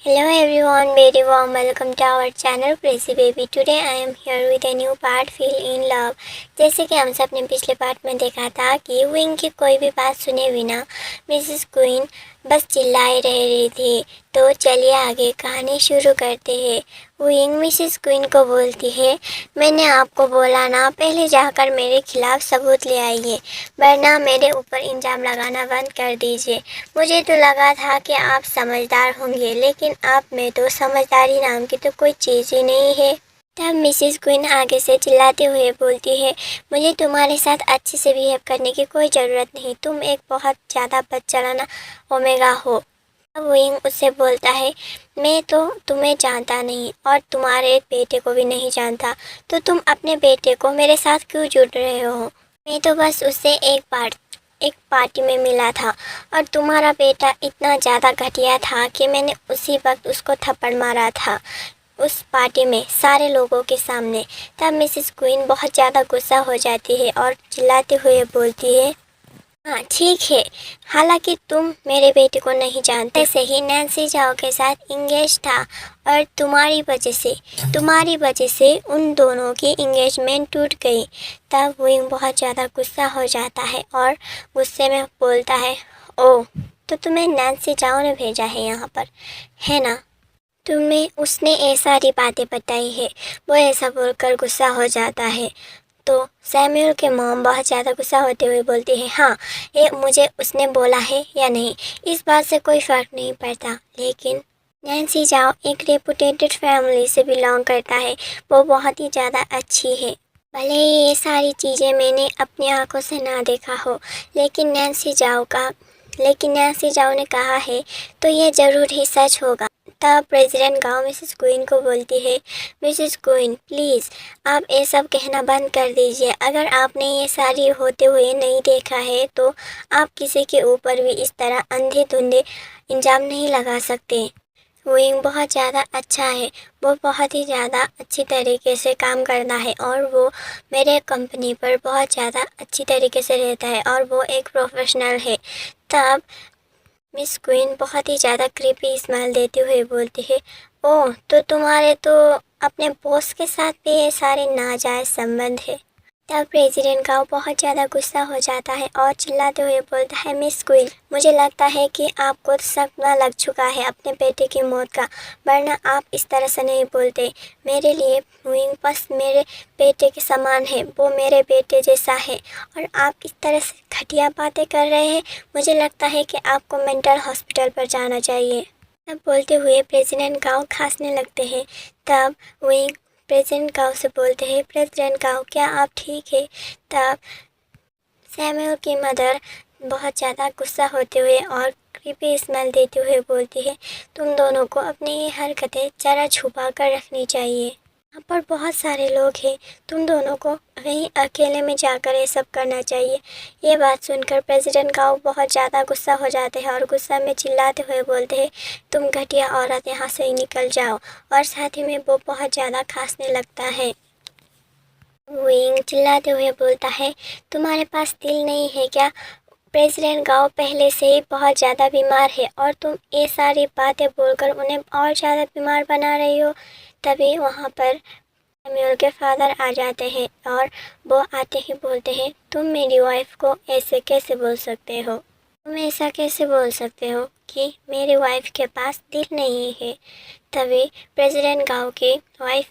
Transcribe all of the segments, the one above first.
Hello everyone, very warm welcome to our channel Crazy Baby. Today I am here with a new part Feel in Love। जैसे कि हम सब ने पिछले part में देखा था कि विंग की कोई भी बात सुने बिना मिसेस क्वीन बस चिल्लाए रह रही थी। तो चलिए आगे कहानी शुरू करते हैं। विंग मिसेस क्वीन को बोलती है, मैंने आपको बोला ना, पहले जाकर मेरे खिलाफ सबूत ले आइए, वरना मेरे ऊपर इल्ज़ाम लगाना बंद कर दीजिए। मुझे तो लगा था कि आप समझदार होंगे, लेकिन आप में तो समझदारी नाम की तो कोई चीज़ ही नहीं है। तब मिसेस क्वीन आगे से चिल्लाते हुए बोलती है, मुझे तुम्हारे साथ अच्छे से बिहेव करने की कोई ज़रूरत नहीं, तुम एक बहुत ज़्यादा बदचलाना ओमेगा हो। अब विंग उससे बोलता है, मैं तो तुम्हें जानता नहीं और तुम्हारे बेटे को भी नहीं जानता, तो तुम अपने बेटे को मेरे साथ क्यों जुड़ रहे हो? मैं तो बस उससे एक पार्टी में मिला था और तुम्हारा बेटा इतना ज़्यादा घटिया था कि मैंने उसी वक्त उसको थप्पड़ मारा था, उस पार्टी में सारे लोगों के सामने। तब मिसेस क्वीन बहुत ज़्यादा गुस्सा हो जाती है और चिल्लाते हुए बोलती है, हाँ ठीक है, हालांकि तुम मेरे बेटे को नहीं जानते। ऐसे ही नैन्सी जाओ के साथ इंगेज था और तुम्हारी वजह से उन दोनों की इंगेजमेंट टूट गई। तब विंग बहुत ज़्यादा गुस्सा हो जाता है और गुस्से में बोलता है, ओह, तो तुम्हें नैन्सी जाओ ने भेजा है यहाँ पर, है ना? तुम्हें उसने ये सारी बातें बताई है। वो ऐसा बोलकर गुस्सा हो जाता है। तो सैमुअल के मॉम बहुत ज़्यादा गुस्सा होते हुए बोलती है, हाँ, ये मुझे उसने बोला है या नहीं, इस बात से कोई फ़र्क नहीं पड़ता, लेकिन नैन्सी जाओ एक रेपुटेटेड फैमिली से बिलोंग करता है, वो बहुत ही ज़्यादा अच्छी है। भले ही ये सारी चीज़ें मैंने अपनी आंखों से ना देखा हो, लेकिन नैन्सी जाओ ने कहा है तो ये ज़रूर ही सच होगा। तब प्रेसिडेंट गांव मिसेस क्वीन को बोलती है, मिसेस क्वीन प्लीज़ आप ये सब कहना बंद कर दीजिए। अगर आपने ये सारी होते हुए नहीं देखा है तो आप किसी के ऊपर भी इस तरह अंधे-धुंधे इल्ज़ाम नहीं लगा सकते। विंग बहुत ज़्यादा अच्छा है, वो बहुत ही ज़्यादा अच्छी तरीके से काम करता है और वो मेरे कंपनी पर बहुत ज़्यादा अच्छी तरीके से रहता है और वो एक प्रोफेशनल है। तब मिस क्वीन बहुत ही ज़्यादा क्रीपी स्माइल देते हुए बोलती है, ओह, तो तुम्हारे तो अपने बॉस के साथ भी ये सारे नाजायज़ संबंध है। तब प्रेसिडेंट का बहुत ज़्यादा गुस्सा हो जाता है और चिल्लाते हुए बोलता है, मिस क्वीन, मुझे लगता है कि आपको सदमा लग चुका है अपने बेटे की मौत का, वरना आप इस तरह से नहीं बोलते। मेरे लिए विंग बस मेरे बेटे के समान है, वो मेरे बेटे जैसा है और आप इस तरह से घटिया बातें कर रहे हैं। मुझे लगता है कि आपको मेंटल हॉस्पिटल पर जाना चाहिए। तब बोलते हुए प्रेसिडेंट गाँव खांसने लगते हैं। तब विंग प्रेसिडेंट गाँव से बोलते हैं, प्रेसिडेंट गाँव क्या आप ठीक है? तब सैमुअल की मदर बहुत ज़्यादा गुस्सा होते हुए और क्रीपी स्मेल देते हुए बोलती है, तुम दोनों को अपनी ये हरकतें ज़रा छुपा कर रखनी चाहिए। यहाँ पर बहुत सारे लोग हैं, तुम दोनों को कहीं अकेले में जाकर ये सब करना चाहिए। ये बात सुनकर प्रेसिडेंट गाँव बहुत ज़्यादा गुस्सा हो जाते हैं और गुस्सा में चिल्लाते हुए बोलते हैं, तुम घटिया औरत, यहाँ से ही निकल जाओ। और साथ ही में वो बहुत ज़्यादा खांसने लगता है। विंग चिल्लाते हुए बोलता है, तुम्हारे पास दिल नहीं है क्या? प्रेसिडेंट गाँव पहले से ही बहुत ज़्यादा बीमार है और तुम ये सारी बातें बोलकर उन्हें और ज़्यादा बीमार बना रही हो। तभी वहाँ पर सैमुअल के फादर आ जाते हैं और वो आते ही बोलते हैं, तुम मेरी वाइफ को ऐसे कैसे बोल सकते हो? तुम ऐसा कैसे बोल सकते हो कि मेरी वाइफ के पास दिल नहीं है? तभी प्रेसिडेंट गाँव की वाइफ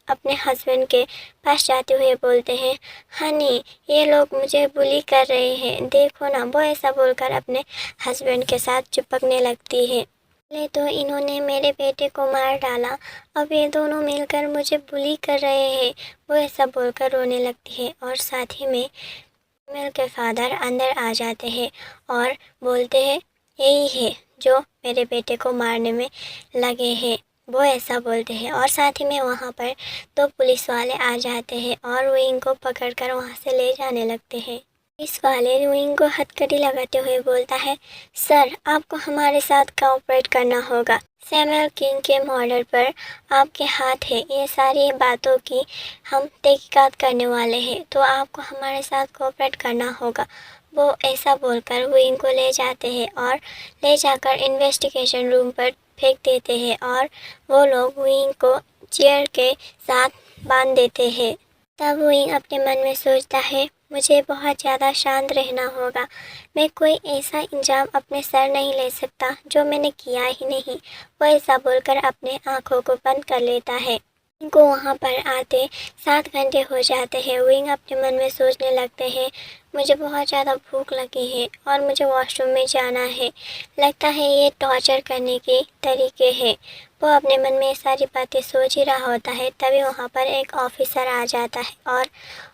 अपने हस्बैंड के पास जाते हुए बोलते हैं, हनी, ये लोग मुझे बुली कर रहे हैं, देखो ना। वो ऐसा बोलकर अपने हस्बैंड के साथ चिपकने लगती है। पहले तो इन्होंने मेरे बेटे को मार डाला, अब ये दोनों मिलकर मुझे बुली कर रहे हैं। वो ऐसा बोलकर रोने लगती है और साथ ही में सैमुअल के फादर अंदर आ जाते हैं और बोलते हैं, यही है जो मेरे बेटे को मारने में लगे हैं। वो ऐसा बोलते हैं और साथ ही में वहाँ पर दो पुलिस वाले आ जाते हैं और विंग को पकड़कर वहाँ से ले जाने लगते हैं। पुलिस वाले विंग को हथकड़ी लगाते हुए बोलता है, सर, आपको हमारे साथ कोऑपरेट करना होगा। सैमुअल किंग के मर्डर पर आपके हाथ है, ये सारी बातों की हम तहकीकात करने वाले हैं, तो आपको हमारे साथ कोऑपरेट करना होगा। वो ऐसा बोलकर विंग को ले जाते हैं और ले जाकर इन्वेस्टिगेशन रूम पर फेंक देते हैं और वो लोग विंग को चेयर के साथ बांध देते हैं। तब विंग अपने मन में सोचता है, मुझे बहुत ज़्यादा शांत रहना होगा। मैं कोई ऐसा इंजाम अपने सर नहीं ले सकता जो मैंने किया ही नहीं। वो ऐसा बोलकर अपने आँखों को बंद कर लेता है। विंग को वहाँ पर आते 7 घंटे हो जाते हैं। विंग अपने मन में सोचने लगते हैं, मुझे बहुत ज़्यादा भूख लगी है और मुझे वॉशरूम में जाना है। लगता है ये टॉर्चर करने के तरीके हैं। वो अपने मन में ये सारी बातें सोच ही रहा होता है, तभी वहाँ पर एक ऑफिसर आ जाता है और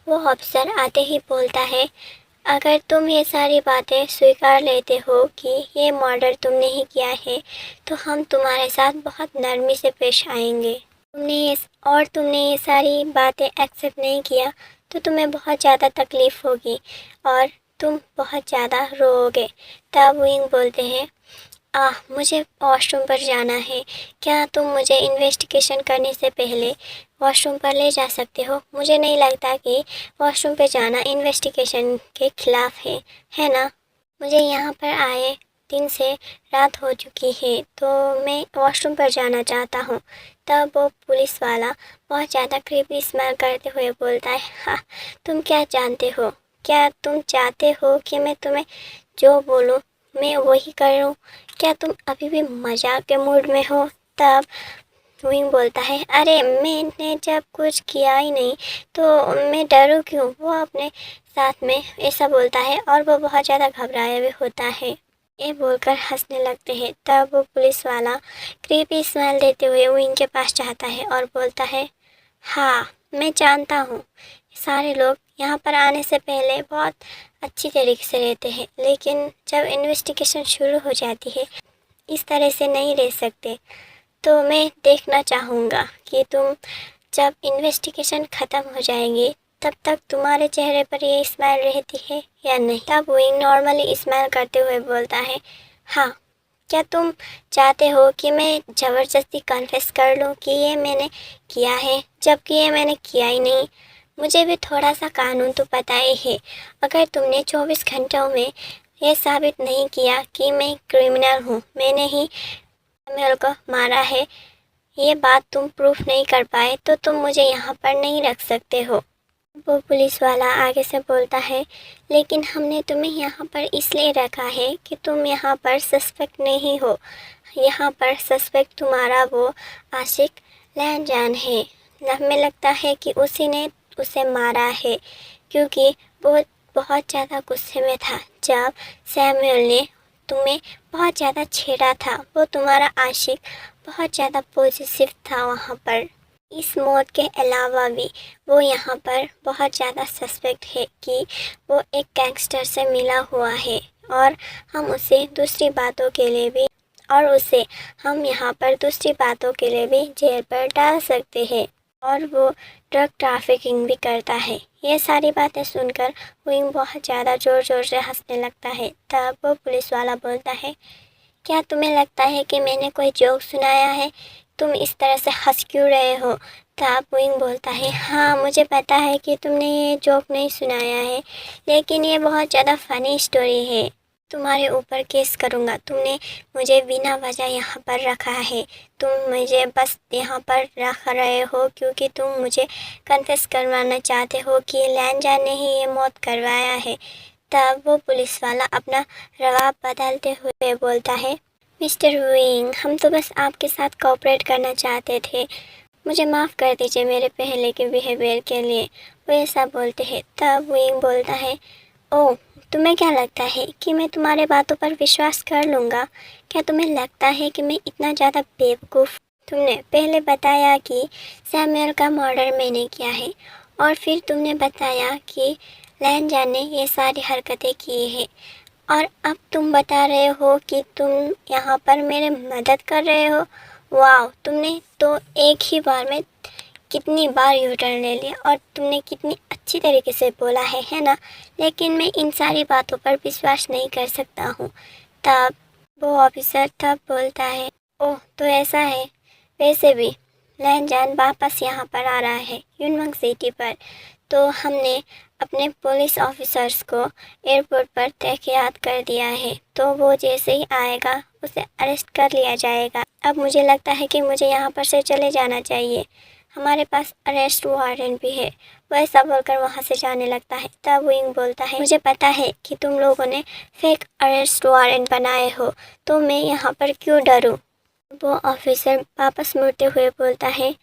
वो ऑफिसर आते ही बोलता है, अगर तुम ये सारी बातें स्वीकार लेते हो कि ये मर्डर तुमने ही किया है, तो हम तुम्हारे साथ बहुत नरमी से पेश आएंगे। तुमने ये सारी बातें एक्सेप्ट नहीं किया तो तुम्हें बहुत ज़्यादा तकलीफ़ होगी और तुम बहुत ज़्यादा रोओगे। तब विंग बोलते हैं, मुझे वॉशरूम पर जाना है। क्या तुम मुझे इन्वेस्टिगेशन करने से पहले वॉशरूम पर ले जा सकते हो? मुझे नहीं लगता कि वॉशरूम पर जाना इन्वेस्टिगेशन के खिलाफ है ना? मुझे यहाँ पर आए दिन से रात हो चुकी है, तो मैं वॉशरूम पर जाना चाहता हूँ। तब वो पुलिस वाला बहुत ज़्यादा क्रीपी स्माइल करते हुए बोलता है, हाँ, तुम क्या जानते हो? क्या तुम चाहते हो कि मैं तुम्हें जो बोलूँ मैं वही करूँ? क्या तुम अभी भी मजाक के मूड में हो? तब विंग बोलता है, अरे मैंने जब कुछ किया ही नहीं तो मैं डरूं क्यों? वो अपने साथ में ऐसा बोलता है और वो बहुत ज़्यादा घबराया भी होता है। ये बोलकर हंसने लगते हैं। तब वो पुलिस वाला क्रीपी स्माइल देते हुए विंग के पास जाता है और बोलता है, हाँ, मैं जानता हूँ सारे लोग यहाँ पर आने से पहले बहुत अच्छी तरीके से रहते हैं, लेकिन जब इन्वेस्टिगेशन शुरू हो जाती है इस तरह से नहीं रह सकते। तो मैं देखना चाहूँगा कि तुम जब इन्वेस्टिगेशन ख़त्म हो जाएंगी तब तक तुम्हारे चेहरे पर ये स्माइल रहती है या नहीं। तब विंग नॉर्मली स्माइल करते हुए बोलता है, हाँ, क्या तुम चाहते हो कि मैं ज़बरदस्ती कन्फेस कर लूँ कि ये मैंने किया है, जबकि ये मैंने किया ही नहीं? मुझे भी थोड़ा सा कानून तो पता ही है। अगर तुमने 24 घंटों में ये साबित नहीं किया कि मैं क्रिमिनल हूँ, मैंने ही सैमुअल को मारा है, ये बात तुम प्रूफ नहीं कर पाए तो तुम मुझे यहाँ पर नहीं रख सकते हो। वो पुलिस वाला आगे से बोलता है, लेकिन हमने तुम्हें यहाँ पर इसलिए रखा है कि तुम यहाँ पर सस्पेक्ट नहीं हो। यहाँ पर सस्पेक्ट तुम्हारा वो आशिक लैनजान है। हमें लगता है कि उसी ने उसे मारा है, क्योंकि वो बहुत ज़्यादा गुस्से में था जब सैमुअल ने तुम्हें बहुत ज़्यादा छेड़ा था। वो तुम्हारा आशिक बहुत ज़्यादा पॉजिटिव था वहाँ पर। इस मौत के अलावा भी वो यहाँ पर बहुत ज़्यादा सस्पेक्ट है कि वो एक गैंगस्टर से मिला हुआ है और हम उसे दूसरी बातों के लिए भी हम यहाँ पर दूसरी बातों के लिए भी जेल पर डाल सकते हैं और वो ड्रग ट्रैफिकिंग भी करता है। ये सारी बातें सुनकर विंग बहुत ज़्यादा ज़ोर ज़ोर से हंसने लगता है। तब वो पुलिस वाला बोलता है, क्या तुम्हें लगता है कि मैंने कोई जोक सुनाया है? तुम इस तरह से हंस क्यों रहे हो? तब विंग बोलता है, हाँ, मुझे पता है कि तुमने ये जोक नहीं सुनाया है, लेकिन ये बहुत ज़्यादा फ़नी स्टोरी है। तुम्हारे ऊपर केस करूँगा। तुमने मुझे बिना वजह यहाँ पर रखा है। तुम मुझे बस यहाँ पर रख रहे हो क्योंकि तुम मुझे कन्फेस करवाना चाहते हो कि लैनजान ने ही ये मौत करवाया है। तब वो पुलिस वाला अपना रवैया बदलते हुए बोलता है, मिस्टर विंग, हम तो बस आपके साथ कोऑपरेट करना चाहते थे। मुझे माफ़ कर दीजिए मेरे पहले के बिहेवियर के लिए। वो ऐसा बोलते हैं। तब विंग बोलता है, ओह, तुम्हें क्या लगता है कि मैं तुम्हारे बातों पर विश्वास कर लूँगा? क्या तुम्हें लगता है कि मैं इतना ज़्यादा बेवकूफ़? तुमने पहले बताया कि सैमुअल का मर्डर मैंने किया है और फिर तुमने बताया कि लैनजान ने ये सारी हरकतें की है और अब तुम बता रहे हो कि तुम यहाँ पर मेरे मदद कर रहे हो। वाह, तुमने तो एक ही बार में कितनी बार यू टर्न ले लिया और तुमने कितनी अच्छी तरीके से बोला है ना? लेकिन मैं इन सारी बातों पर विश्वास नहीं कर सकता हूँ। तब वो ऑफिसर तब बोलता है, ओह, तो ऐसा है। वैसे भी लैनजान वापस यहाँ पर आ रहा है यूनमंग सिटी पर, तो हमने अपने पुलिस ऑफिसर्स को एयरपोर्ट पर तहकीकात कर दिया है, तो वो जैसे ही आएगा उसे अरेस्ट कर लिया जाएगा। अब मुझे लगता है कि मुझे यहाँ पर से चले जाना चाहिए, हमारे पास अरेस्ट वारंट भी है। वो ऐसा बोलकर वहाँ से जाने लगता है। तब विंग बोलता है, मुझे पता है कि तुम लोगों ने फेक अरेस्ट वारंट बनाए हो, तो मैं यहाँ पर क्यों डरूँ। वो ऑफिसर वापस मुड़ते हुए बोलता है,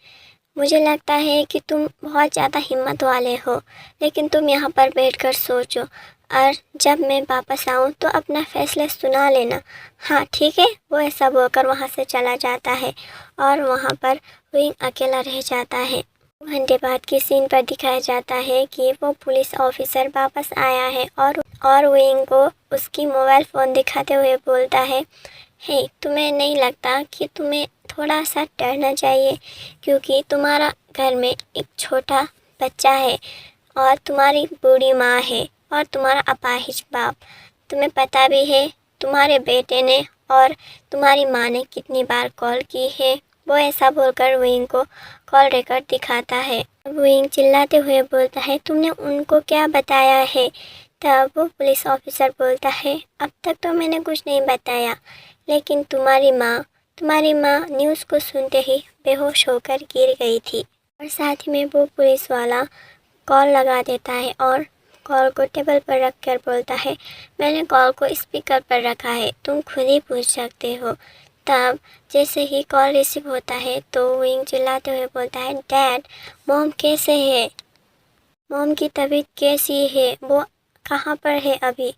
मुझे लगता है कि तुम बहुत ज़्यादा हिम्मत वाले हो, लेकिन तुम यहाँ पर बैठकर सोचो और जब मैं वापस आऊँ तो अपना फैसला सुना लेना। हाँ ठीक है। वो ऐसा बोलकर वहाँ से चला जाता है और वहाँ पर विंग अकेला रह जाता है। घंटे बाद की सीन पर दिखाया जाता है कि वो पुलिस ऑफिसर वापस आया है और विंग को उसकी मोबाइल फ़ोन दिखाते हुए बोलता है, हे तुम्हें नहीं लगता कि तुम्हें थोड़ा सा डरना चाहिए, क्योंकि तुम्हारा घर में एक छोटा बच्चा है और तुम्हारी बूढ़ी माँ है और तुम्हारा अपाहिज बाप। तुम्हें पता भी है तुम्हारे बेटे ने और तुम्हारी माँ ने कितनी बार कॉल की है। वो ऐसा बोलकर विंग को कॉल रिकॉर्ड दिखाता है। विंग चिल्लाते हुए बोलता है, तुमने उनको क्या बताया है। तब वो पुलिस ऑफिसर बोलता है, अब तक तो मैंने कुछ नहीं बताया, लेकिन तुम्हारी माँ न्यूज़ को सुनते ही बेहोश होकर गिर गई थी। और साथ ही में वो पुलिस वाला कॉल लगा देता है और कॉल को टेबल पर रख कर बोलता है, मैंने कॉल को स्पीकर पर रखा है, तुम खुद ही पूछ सकते हो। तब जैसे ही कॉल रिसीव होता है तो विंग चिल्लाते हुए बोलता है, डैड मॉम कैसे है, मॉम की तबीयत कैसी है, वो कहाँ पर है अभी।